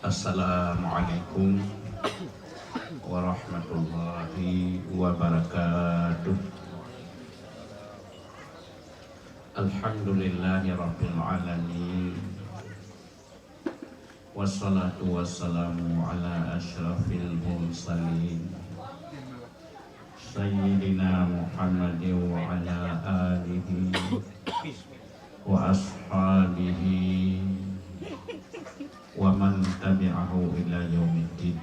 Assalamualaikum warahmatullahi wabarakatuh. Alhamdulillahi rabbil alamin. Wassalatu wassalamu ala asyrafil mursalin Sayyidina Muhammadin wa ala alihi wa ashabihi wa man tabi'ahu ila yaumiddin.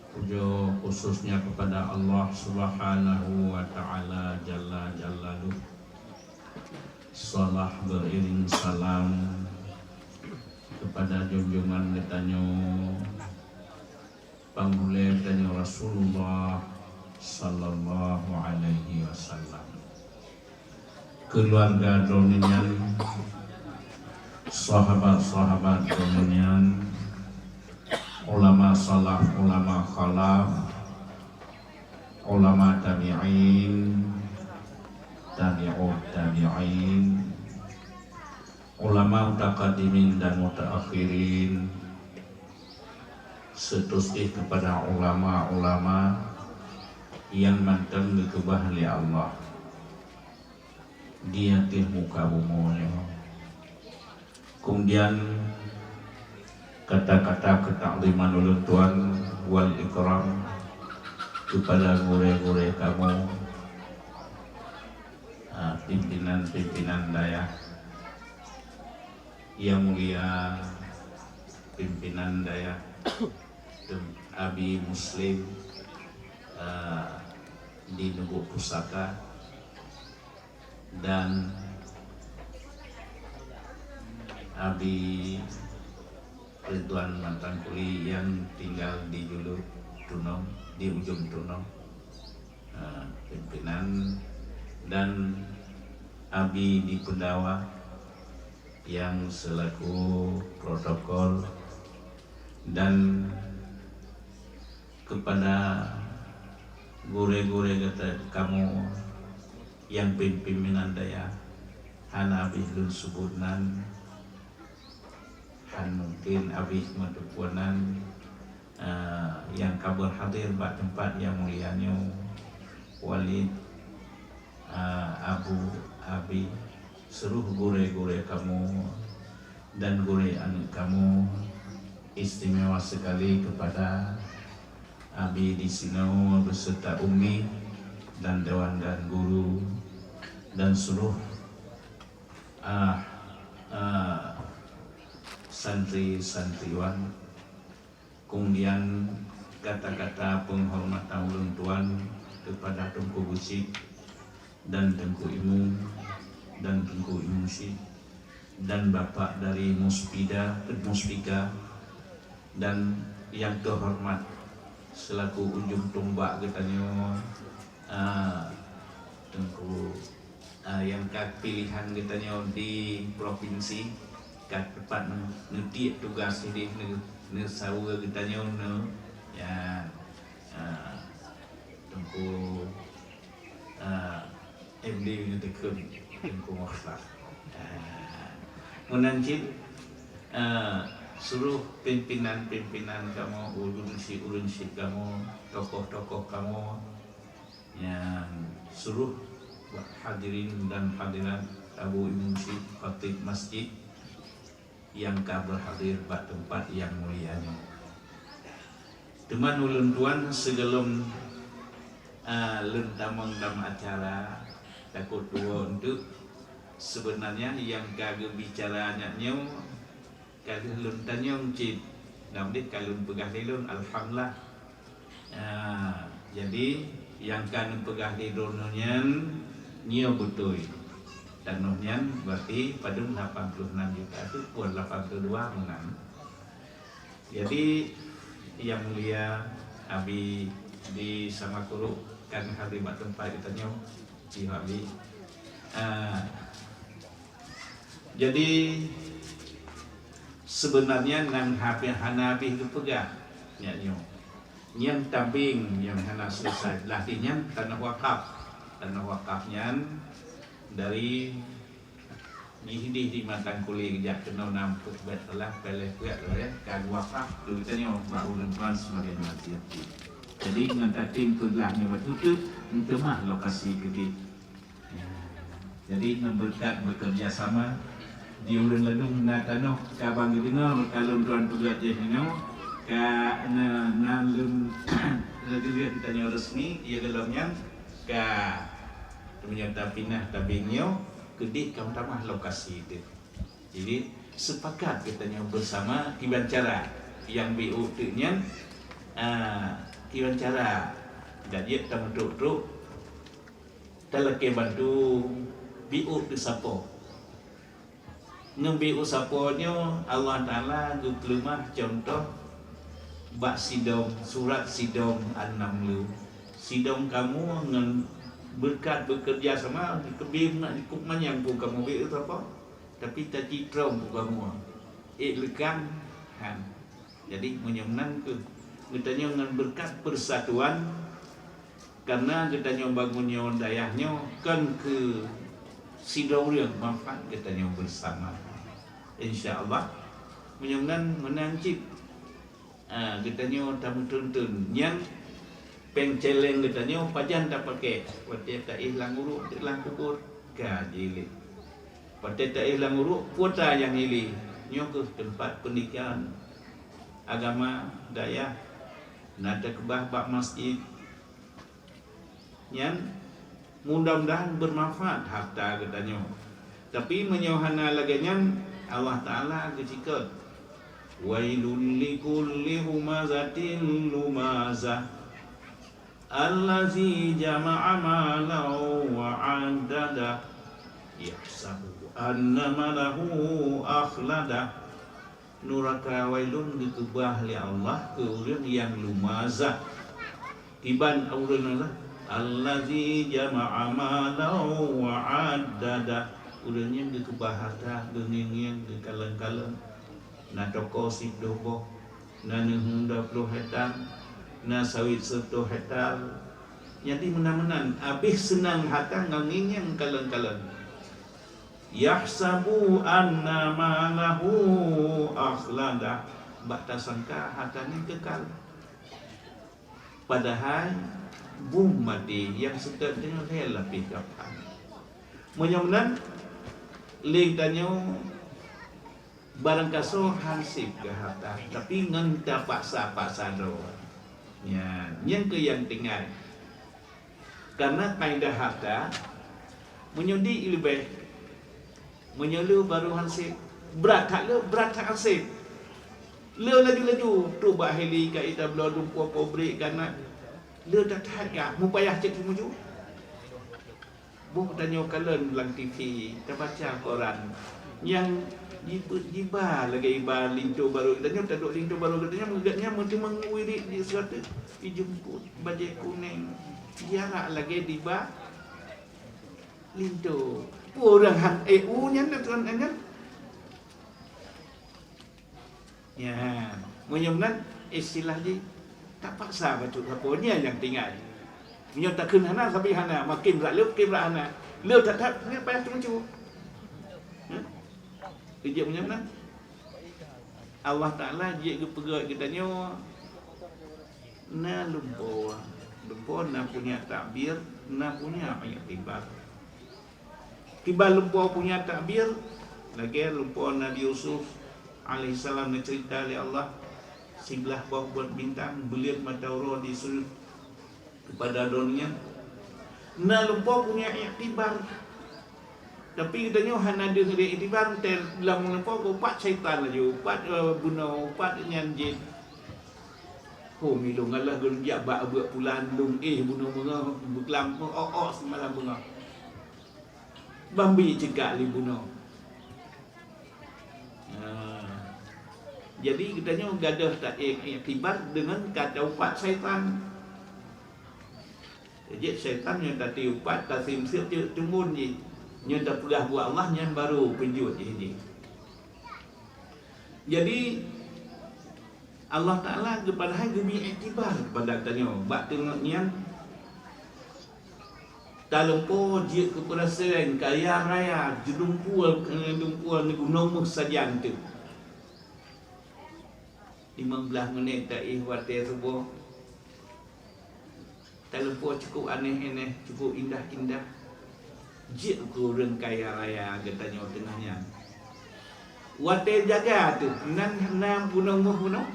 Puja khususnya kepada Allah Subhanahu wa taala jalla jalaluh. Salah beriring salam kepada junjungan kita Panggule kita Rasulullah sallallahu alaihi wasallam, keluarga dominian, sahabat-sahabat dominian, ulama salaf, ulama khalaf, ulama tabi'in, tabi'ut tabi'in, ulama mutaqaddimin dan mutaakhirin, seterusnya kepada ulama-ulama yang manteng dikebah oleh Allah dia di muka bumi. Kemudian kata-kata ketakliman ulun Tuhan wal ikram kepada gure-gure kamu, pimpinan-pimpinan daya yang mulia, pimpinan daya Abi Muslim di Nubu Pusaka, dan Abi Ridwan mantan kuli yang tinggal di Julur Tunong, di ujung Tunong, pimpinan, dan Abi di Pendawa yang selaku protokol, dan kepada gure-gure kata kamu yang pimpinan daya Hanabi lun subunan, han mungkin abis madupuanan yang kabar hadir bak tempat yang mulianya Walid, Abu Abi, seluruh gure-gure kamu dan gure anak kamu, istimewa sekali kepada Abi di sini beserta Umi dan dewan dan guru dan seluruh santri-santriwan. Kemudian kata-kata penghormatan ulun Tuan kepada Tengku Busik dan Tengku Imu dan Tengku Imusi dan Bapak dari Muspika, dan yang terhormat selaku ujung tombak katanya Tengku yang pilihan katanya di provinsi kat tepat nanti tugas ini sawa katanya ya Tengku MD ni Tengku Mokhtar menancit seluruh pimpinan-pimpinan kamu, ulun-si kamu, tokoh-tokoh kamu, yang seluruh hadirin dan hadirat Abu Imam Syed Khatib Masjid yang kabar hadir pada tempat yang mulianya. Teman ulun Tuan sebelum lentamang dalam acara takut tua untuk sebenarnya yang kagak bicaranya kalau lun tanyong cip, namun kalau pegah lelun alhamdulillah. Jadi yang kan pegah lelunnya nyo betul, dan nonyan berarti pada 86 juta itu pun 82 menang. Jadi yang mulia Abi di Samakuru kan hadirat tempat kita nyo di Abi. Jadi sebenarnya nang Hanafi itu pegah nyanyo yang tabing yang hana selesai latinya tanah wakafnya dari Dihidih di matang kulit kejap kena nampak betul lah peleh kuat lah ya kagak apa tu kita ni orang ulun tuan sebagai mati. Jadi dengan tatim pelahnya waktu tu untuk mah lokasi kedip. Jadi berkat bekerja sama di ulun ledung na tanoh kabang gedingo kalun tuan pegat je hino ka nalun lagi kita ni resmi ia dalamnya ka menyata pinah tabingnya kedip kamu tamah lokasi itu. Jadi sepakat katanya bersama kiban cara yang BU tu nya kiban cara jadi tamu truk teleke bantu BU tu sapo. Nang BU saponyo Allah Taala guplemah contoh bak sidong surat sidong 6 sidong kamu ngan berkat bekerja sama di kebim nak dikup manyang pun kamu itu apa tapi tak citrom pun kamu lekang han jadi menyenang ke katanya dengan berkat persatuan karena katanya bangunnya dayahnya kan ke sidau yang manfaat katanya bersama insyaallah menyenang menancip katanya tamu tuntun yang pengceleng katanya pajan tak pakai pati tak hilang uruk hilang kubur gajilik pati tak hilang uruk putra yang ili nyo ke tempat pernikahan agama daya nada kebah bak masjid yang mudah-mudahan bermanfaat harta katanya tapi menyohana laganya Allah Taala ketika wailul likulli humazatin lumazah allazi jama'a malan wa 'addada yahsabu anna malahu akhlada nuraka wailun dikubah li Allah ke urang yang lumazah tiban urang Allah allazi jama'a malan wa 'addada urang yang dikubah harta geuning di kalang-kalang na toko sip dobo na 20 hektar na sawit 1 hektar jadi menang-menang habis senang harta nganging yang kalang-kalang yahsabu anna malahu akhlada bak tak sangka hartanya kekal padahal bum mati yang sedang dengan rela pikapan menang-menang ling tanya barang kaso hansip ke harta tapi ngan tak paksa-paksa doang ya, yang ke yang tinggal karena kaedah harta menyudi lebih menyelu baru hansip berat tak hansip le laju-laju tu bahili ka ita belodum po break kana le tak harga mu payah cek muju bu tanya kalian lang TV terbaca koran yang jiba lagi iba linto baru katanya tak duk linto baru katanya mengatnya mesti menguiri di suatu dijemput baju kuning jarak lagi diba linto orang han EU nya tuan nya ya menyemnan istilah je tak paksa betul aponya yang tinggal menyo tak kenana sampai hana makin berat le hana le tak ni payah cuma kerja punya mana Allah Ta'ala dia kepegat katanya na lumpur na punya takbir na punya ayat tiba lumpur punya takbir lagi lumpur Nabi Yusuf alaihissalam nak cerita oleh Allah sebelah bawah buat bintang beliau mata roh di sudut kepada dunia na lumpur punya ayat tapi katanya hana ada dia itibar dalam mengapa empat syaitan laju empat bunuh empat nyanjin milung Allah gerjak bak buat pulan lung bunuh bunga berkelam semalam bunga bambi cekak li bunuh jadi katanya gadah tak itibar dengan kata empat syaitan jadi syaitan yang tadi empat tasim siap tumun je yang tak pegah buat Allah yang baru penjut ini. Jadi Allah Ta'ala kepada hai gemi iktibar kepada tanya bak tengok yang Talumpo dia keperasaan kaya raya lumpuan gunung sajian tu 15 minit tak ihwate subuh. Talumpo cukup aneh-aneh, cukup indah-indah. Jik kurang kaya raya katanya tengahnya. Wate jaga tu nan gunung.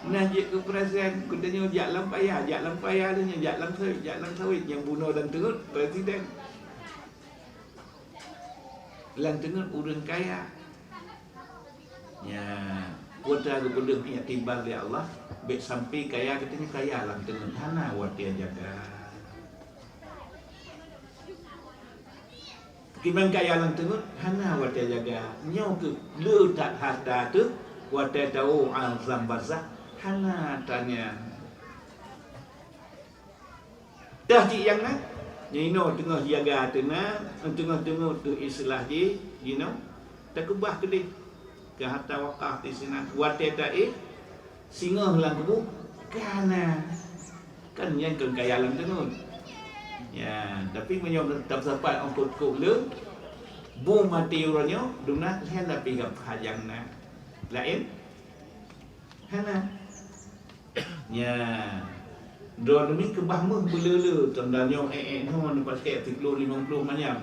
Nah je ke presiden katanya jak lampaya dia jak lam sawit yang bunuh dan tengut presiden. Lang tengut urang kaya. Ya, kuota kepada punya timbal ya Allah, baik sampai kaya katanya kaya lang tengut hana wate jaga. Kiman kaya lang tengut hana wate jaga. Nyau ke le tak harta tu wate tahu alam barzah hana tanya. Dah cik yang nak Nino tengah jaga tengah tu istilah dia, tak kubah ke dia ke harta wakaf di sini. Wate tak singa lang kebu kana kan yang kaya lang tenut. Ya, tapi menyong tak sampai angkut le bu mati orangnya duna hela pigap hajang na lain hana. Ya, dua demi kebah meh belele tandanya no lepas ke 50 macam.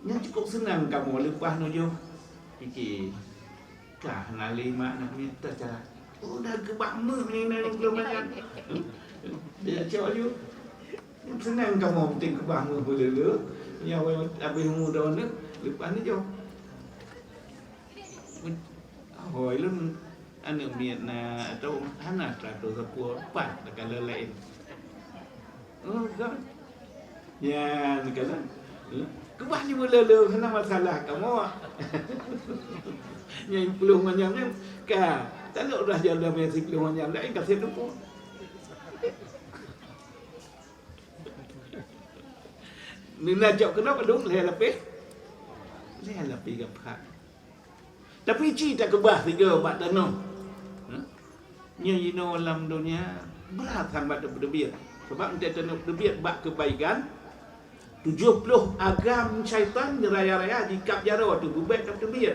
Yang cukup senang kamu lepas no jo. Fikir kah ngali mak nak minta cara. Oh dah kebah meh ni 50 macam. Dia cakap jo. Senang kamu penting kebah meh belele. Ya habis muda ni lepas ni jo. Oh ilun anak miat na atau hana 110 4 kalau lain. Oh kan. Ya ni kan. Kebah ni belele kena masalah kamu. Yang 10 macam ni ka. Kalau dah jalan mesti 10 macam lain kasih tu. Ni nak jauh kenapa dong leh lapis. Leh lapis gapak. Tapi cerita kebah 3 4 tanah. Nya dalam dunia berat sambat berdebiat. Sebab dia tenuk berdebiat bak kebaikan 70 agam syaitan raya-raya di kap jaro tu bubek kap berdebiat.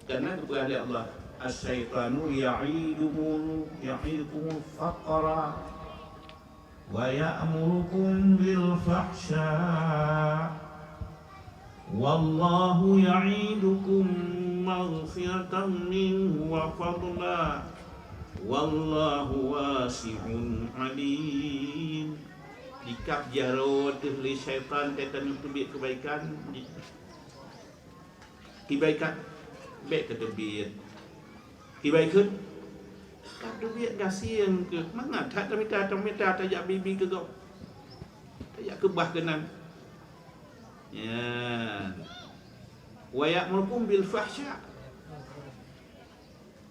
Karena kepada Allah as-syaitanu ya'idukum faqra wa ya'murukum bil fahsya wallahu ya'idukum maghfiratan minhu wa fadla wallahu wasi'un alim. Dikap jaro li syaitan kaitan tebit kebaikan baik ke tebit kebaikan kap tebit kasihan ke mana tak minta tak jak bibi ke kau tak jak kebah kenan ya. Wa ya'murukum bil fahsya.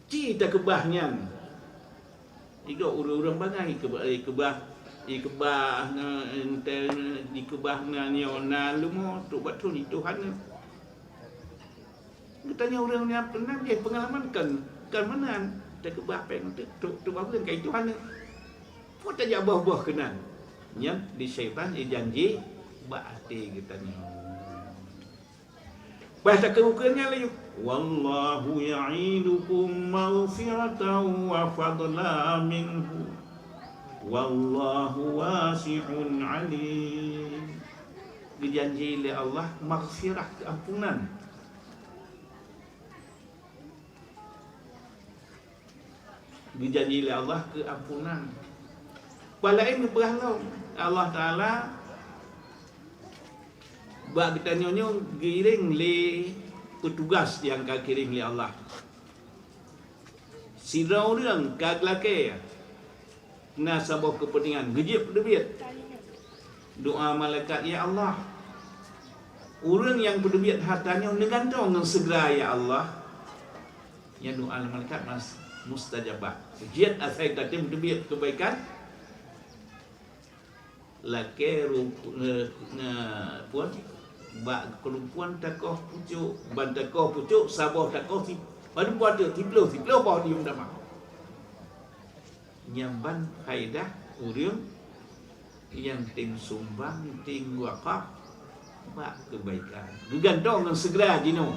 Cita kebahnya. Iga urang bangai kebah di kebahna nyona lumo tu betul ni Tuhan. Katanya orang ni pernah dia pengalaman kan mana tak kebah peng tu bagus kai Tuhan. Pun tak jabah-bah kenan. Nya di syaitan janji baati katanya. Bahasa kebukannya lagi. Wallahu ya'idukum maghfiratan wa fadla minhu. Wallahu wasi'un alim. Dijanji oleh Allah maghfirah, keampunan. Dijanji oleh Allah keampunan. Walain berhalau Allah Ta'ala bak kita nyonyo giring le petugas yang ka kirim le Allah. Sirau orang kaglake na sabah kepentingan gejip debiat. Doa malaikat ya Allah. Orang yang berdebiat hartanya negantong dengan segera ya Allah. Ya doa malaikat mustajabah. Jiat asai kata berdebiat kebaikan. Laki puan bak kelumpuan takoh pucuk ban takoh pucuk sabah takoh si pada buat tu tiplo bah dium dah mak nyamban faedah urang yang ting sumbang, ting wakaf, buat kebaikan. Bergantung dengan segera jino.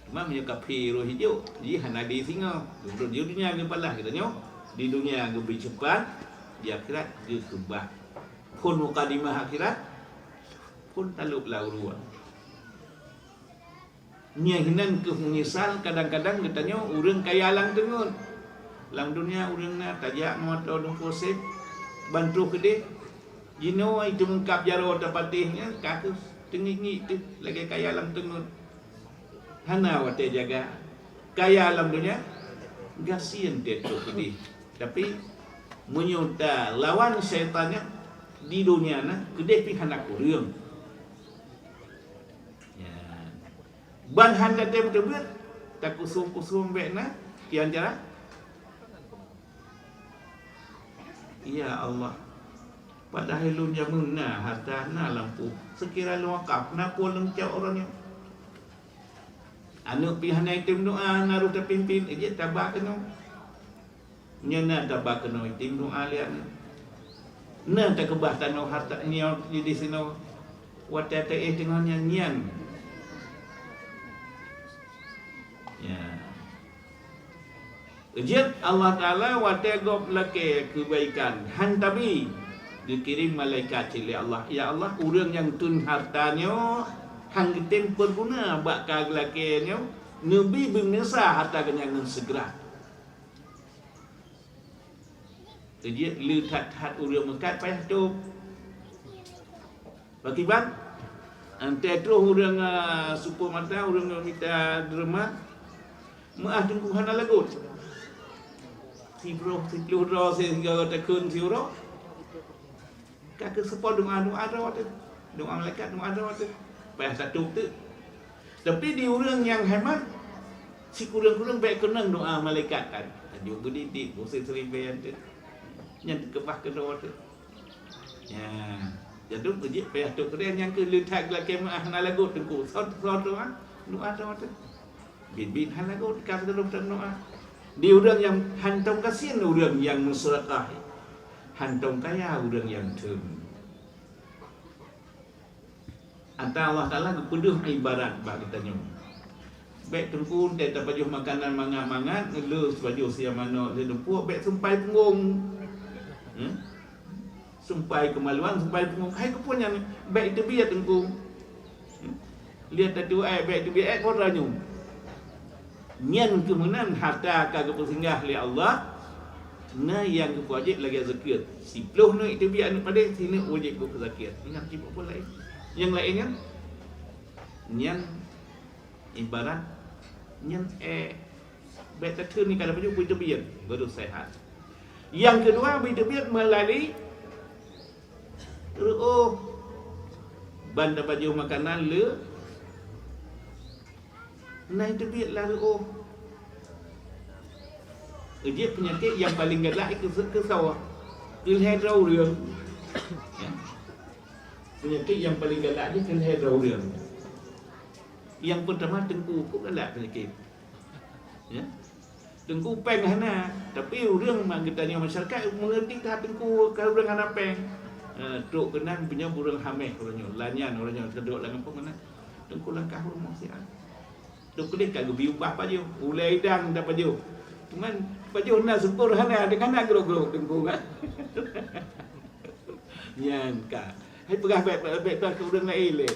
Cuma menyuka piru hijau, jadi Nabi singa. Di dunia ke palah katanya, di dunia ke bercepat, di akhirat ke kebah. Pun mukadimah akhirat, pun taluk lauruan. Nyahinan ke menyesal kadang-kadang katanya urang kaya lang tengun. Lang dunia urang na tajak moto dong posip bantu kede. Jino itu mengkap jaro tapatihnya katus tengingi itu lagi kaya lang tengun. Hana wate jaga kaya alam dunia gasian tetu kede. Tapi menyuta lawan syaitannya di dunia na kede pi hanak urang. Ban handa tem tebet tak kusum-kusum bekna kian jara. Ya Allah. Padahal lu jamuna harta na lampu. Sekira lu wakaf na pulung cak orangnya. Anu pihana itim doa naruh terpimpin aja tabak kena. Nyana tabak kena itim doa lihat. Na tak kebah tanah harta nyaw di sini. Watata tengah nyanyian. Ya. Ujian Allah Ta'ala wategop lake kebaikan hantabi dikirim malaikat oleh Allah. Ya Allah, urang yang tun hartanya hang gitem berguna bak kag lakenya nabi bernesa harta kenyangan segera. Ujian lihat hat urang mekat payah tu. Bakiban ante terus urang super mata urang minta derma maaf tunggu hana lagut. Sibro sehingga takun sibro. Kakek sepon doa rawat. Doa malaikat doa rawat. Payah satu tu. Tapi di urang yang hemat si kurang-kurang baik kenang doa malaikat kan. Juga didik bosan seribayan tu. Yang kebah kedua tu. Ya. Jadi kerja payah tu keren yang ke letak lagi maaf hana lagut tunggu. Sot doa rawat. Bin halagot kata dalam doa. Di urang yang hantam kasihan urang yang musrakah. Hantam kaya urang yang tem. Anta Allah Taala kepeduh ibarat bak kita nyu. Baik tengkun tak tapajuh makanan mangat-mangat ngelus baju sia mano dia dempuk baik sampai punggung. Sampai kemaluan sampai punggung. Hai kepunya baik tebiat tengkung. Lihat tadi baik tebiat koranya. Nyan kemenan harta kagak singgah oleh Allah. Na yang wajib lagi zakat. 10 nu itu biar pada sini wajib ke zakat. Ingat cip apa lain? Yang lainnya nyan ibarat nyan betul ni kalau baju itu biar baru sehat. Yang kedua itu biar melalui banda baju makanan le. Nah itu biar lalu dia penyakit yang paling galak itu kesawah. Kelihatan orang. Penyakit yang paling galak ni kelihatan orang. Yang pertama tengku galak penyakit. Ya. Tengku peng hana, tapi orang mak kitanya masyarakat mengerti tak tengku kalau orang hana peng. Tok kenan punya burung hameh orangnya, lanyan orangnya kedok lang apa mana. Tengku langkah rumah siap. Tu kulit kat gubi ubah baju, ulai dang dah baju. Cuman baju nak sempur hana dengan nak gerok-gerok tengku kan. Nyan ka. Hai pegah baik ke urang lain le.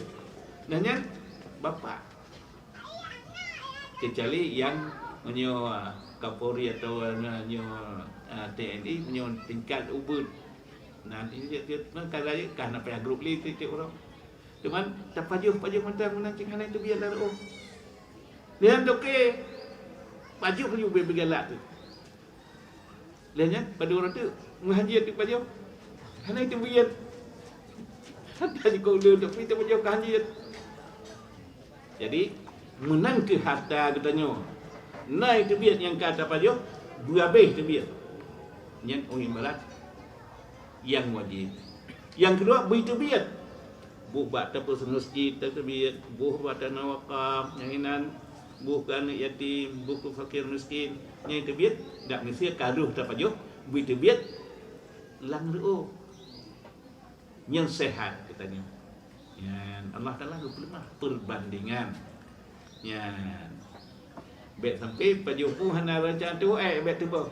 Nanya bapa. Kecuali yang menyo Kapolri atau menyo TNI menyo tingkat ubud. Nanti dia kalau kan apa grup li tu orang. Cuman tak paju mentang menang hana itu biar lalu. Lihat okey. Paju punya bergalak tu. Lihatnya pada orang tu menghajir di paju. Hana itu biar. Tadi kau dah tapi tu paju kahajir. Jadi menang ke harta katanya. Naik tu biar yang kata paju, dua habis tu biar. Yang ibarat yang wajib. Yang kedua berita biar. Buat tapus masjid terbiat, buat tanah wakaf, nyanyinan bukan yatim, buku fakir miskin. Yang terbiat tak mesti karuh tak pajuh Begitu biat lang reo yang sehat katanya. Ya, Allah Taala berfirman perbandingan. Ya. Bet sampai pajumpu hana raja tu bet tu bah.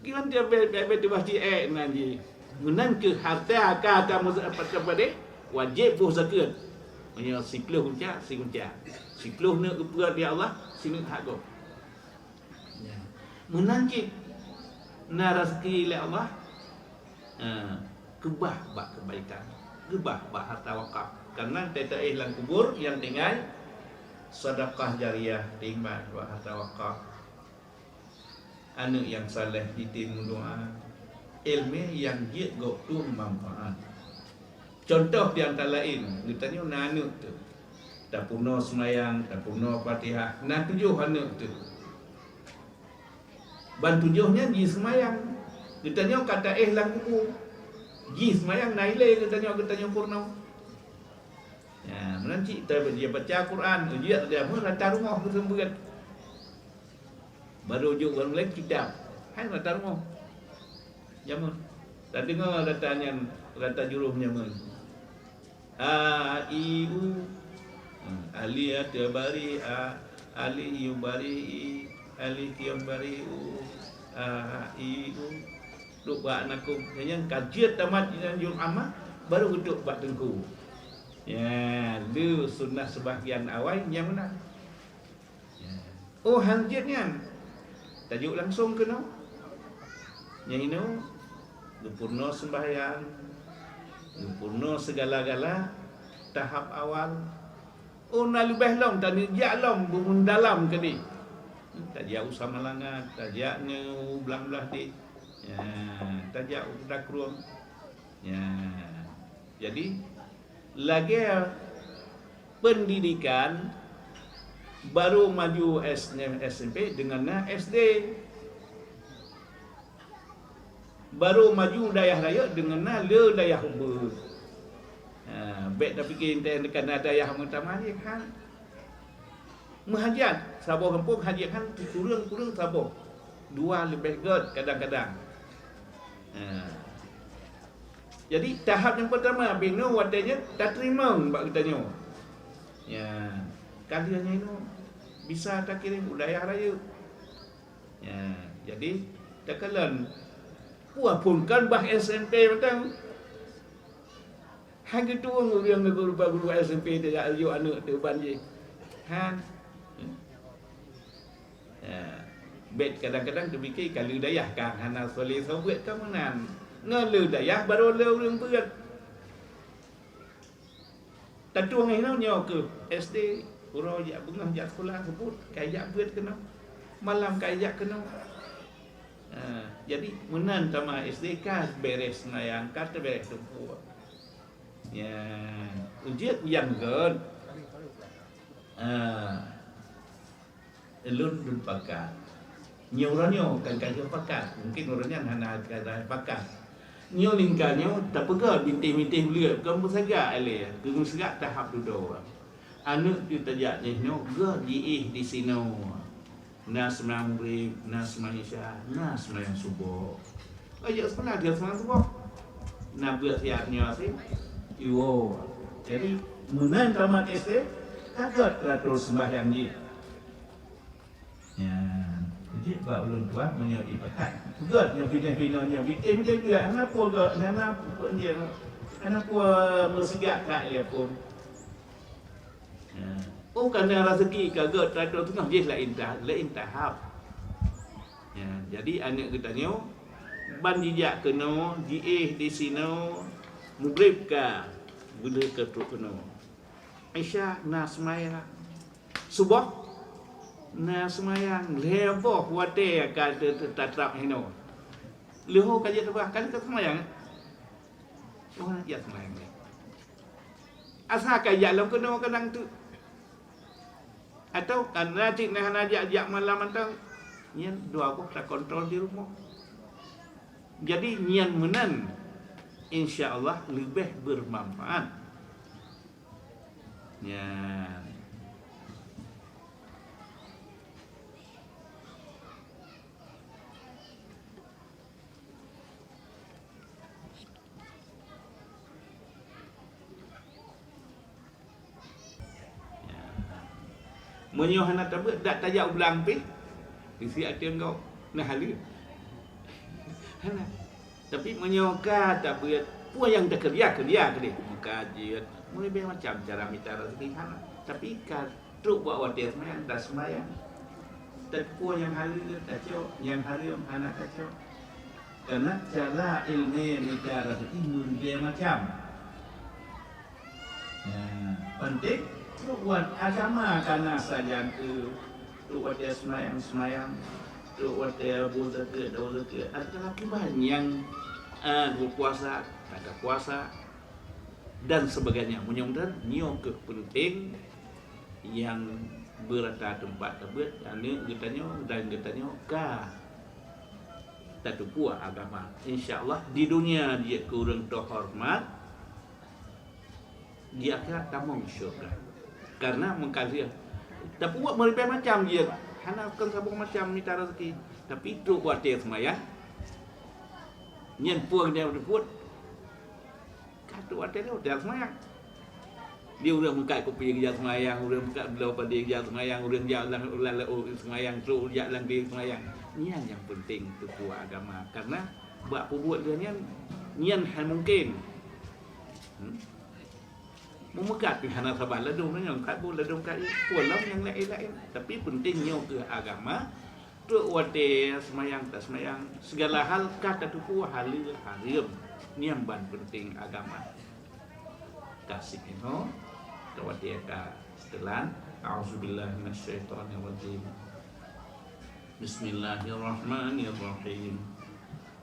Kian dia bet tu bah ji nanti. Menan ke harta kata pada wajib buh zakat. Punya sikluh kunca, si kunca. Sikluh nak kepada dia Allah, sini hak go. Ya. Menan ke na rezeki oleh Allah. Kebah bak kebaikan. Kebah bak harta wakaf. Karena tetap lang kubur yang tinggal sedekah jariah timbat buat harta wakaf. Anak yang saleh ditimu doa. Ilmu yang dia gok tu manfaat. Contoh di antara lain, ditanya anak tu. Tak puno semayang, tak puno Fatihah. Nah 7 anak tu. Ban 7-nya di semayang. Ditanya kata lang kubur. Ji semayang naile katanya purno. Ya, menanti dia baca Quran, dia rata rumah bersembunyi. Baru ujuk baru lagi kitab. Hai rata rumah. Jamun. Tak dengar rata juruhnya men. A I U Ali atbari ali yubari ali kiyambari u A I U duk buat anakum. Yang kajian tamat dengan jurus amal baru duduk buat tengku. Ya, lu sunnah sebahagian awal yang mana? Ya. Oh, hanjitnya tajuk langsung ke no? Yang ini sempurna sembahyang, sempurna segala-gala tahap awal. Oh, nak lebih long, tak ni long bumun dalam ke ni? Tak jauh sama langat, tak jauh belah-belah di. Ya, tak jauh dak ruang. Ya. Jadi lagi pendidikan baru maju SMP dengan SD, baru maju dayah raya dengan le dayah ber. Bet dah fikir dekat dayah utama ni kan. Menghajat sabar kampung hajat kan kurang sabar. 2 lebih god kadang-kadang. Jadi tahap yang pertama bina wadanya tak terima bak katanya. Ya, kaliannya itu bisa tak kirim budaya raya. Ya, jadi tak kalan puas pun kan bah SMP macam hang gitu yang guru SMP dia ayu anak tu banjir. Han. Ya, bet kadang-kadang terfikir kalau dayah kan hana soleh sobat kamanan. Ngelu dayah baru leureung beut. Tatuang ini nyo ke SD uro ya bengah jak sekolah sebut kayak beut kena. Malam kayak kena. Jadi menan sama SD kan beres nayang kata beres tempuh. Ya, ujian yang god. Elun pakat. Nyoranyo kan kayo pakat. Mungkin orangnya hana kata pakat. Nyo lingkanyo tak pega bintik-bintik belia kamu saga ale kamu segak tahap duduk anu kita jatnya nyo ga di sino nas maghrib nas isya nas sembahyang subuh aja sekolah dia sembahyang subuh na buat siapnya sih yo jadi menan tamat SD kaget terus sembahyang ni ya jadi bab ulun tua menyo ibadat juga yang pindah-pindahnya bikin juga kenapa gak kenapa dia kenapa bersigak kat dia pun oh kerana rezeki kagak teratur tengah dia lain tahap ya jadi anak katanya ban jijak kena di sino mugrib ka bila ke tu kena Aisyah nas maya subuh na semayang leboh wate ka tatrap hino leho ka je tebah kan ka semayang oh ya semayang ni asa ka ya lam kena kadang tu atau kan rajin nak ajak malam antang nyen dua aku tak kontrol di rumah jadi nyen menan insya-Allah lebih bermanfaat ya. menyo hana tabet dak tajak ulang pi isi ati engkau nah halu hana tapi menyo ka tabet puan yang dak kerja ke dia mengkaji mulai macam cara minta rezeki hana tapi ka truk buat wadir semayang dah semayang tapi puan yang halu kacau yang halu hana kacau karena cara ilmu minta rezeki mulai macam penting buat agama karena saja tu buat dia semayang tu buat dia dosa ke adalah kiban yang berpuasa ada puasa dan sebagainya mudah-mudahan nyo ke penting yang berada tempat tersebut dan getanya ka tatu puas agama insyaallah di dunia dia kurang terhormat di akhirat tamong syurga karena mengkaji tapi buat mereka macam dia hana kan sabung macam minta rezeki tapi itu buat dia semaya nyen puang dia buat katu ada dia semaya dia udah muka kopi dia semayang udah muka belau pada dia semayang udah jalan semayang tu jalan dia semayang ni yang penting tu buat agama karena buat dia nyen mungkin memegat pihana sabar ladung yang kat bu ladung kat pulang yang lain-lain tapi pentingnya ke agama tu wate semayang tak semayang segala hal kata tu pu halil harim ni yang ban penting agama kasih itu wate ka setelan auzubillahi minasyaitonir rajim bismillahirrahmanirrahim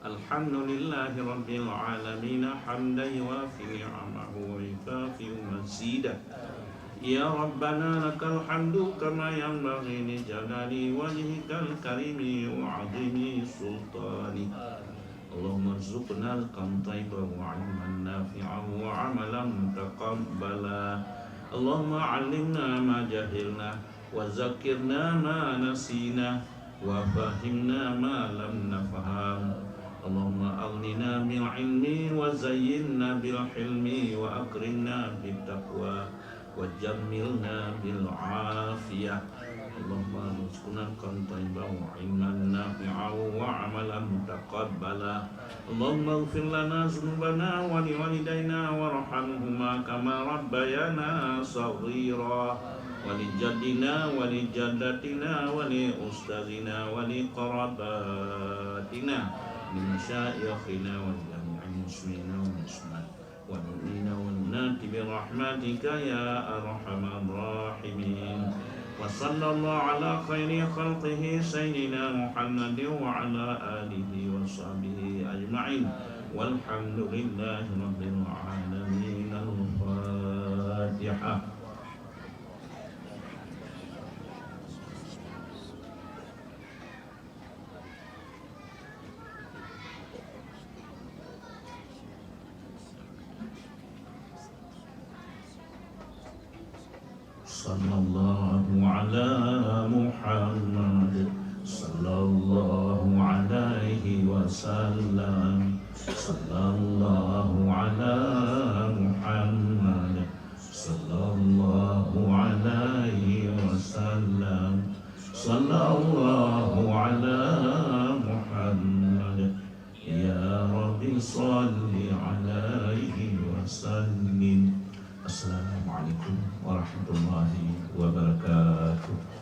Alhamdulillahi Rabbil Alamin hamdan yuwafi ni'amahu wa yukafi mazidah Ya Rabbana lakal hamdu kama yanbaghi li jalali wajhikal karimi wa 'azimi sultani Allahumma rzuqna al-qamtayba wa 'ilman nafi'an wa 'amalan taqabbala Allahumma 'allimna ma jahilna wa zakirna ma nasina wa fahimna ma lam nafham Allahumma aghnina bil ilmi wa zayyinna bil hilmi wa akrimna bit taqwa wa jammilna bil afiyah Allahumma rizqna qanta'iba wa ilman nafi'a wa amalan taqabbala Allahumma ighfir lana dhunubana wa liwalidayna warhamhuma kama rabbayana saghira wa li jaddina wa li jaddatina wa li ustazina wa li qarabatina لمشايخنا ولجميع المسلمين والمسلمات والمؤمنين والمؤمنات برحمتك يا أرحم الراحمين وصلى الله على خير خلقه سيدنا محمد وعلى آله وصحبه أجمعين والحمد لله رب العالمين الفاتحة Sallallahu ala Muhammad Sallallahu alaihi wasallam Sallallahu ala Muhammad Sallallahu alaihi wasallam Sallallahu ala Muhammad Ya Rabbi salli alaihi wasallim Assalamualaikum warahmatullahi wabarakatuh.